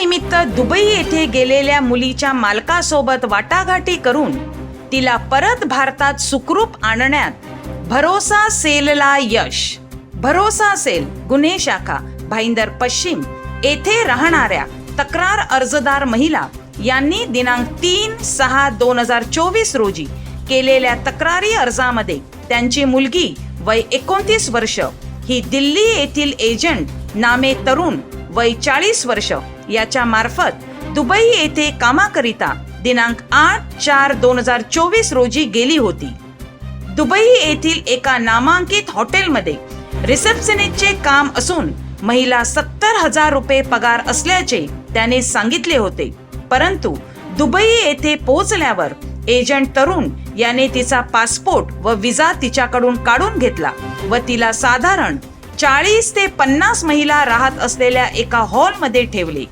निमित्त दुबई येथे गेलेल्या मुलीच्या मालकासोबत वाटाघाटी करून तिला परत भारतात सुखरूप आणण्यात भरोसा सेलला यश. भरोसा सेल गुन्हे शाखा भाईंदर पश्चिम येथे राहणाऱ्या तक्रार अर्जदार महिला यांनी दिनांक 3/6/2024 रोजी केलेल्या तक्रारी अर्जामध्ये त्यांची मुलगी वय 29 वर्ष ही दिल्ली येथील एजंट नामे तरुण वय 40 वर्ष याच्या मार्फत दुबई येथे कामाकरिता दिनांक 8/4/2024 रोजी गेली होती. दुबई येथील एका नामांकित हॉटेलमध्ये रिसेप्शनिस्टचे काम असून महिला 70,000 रुपये पगार असल्याचे त्याने सांगितले होते. परंतु दुबई येथे पोहोचल्यावर एजंट तरुण याने तिचा पासपोर्ट व विजा तिच्याकडून काढून घेतला व तिला साधारण 40 ते 50 महिला राहत असलेल्या एका हॉलमध्ये ठेवले.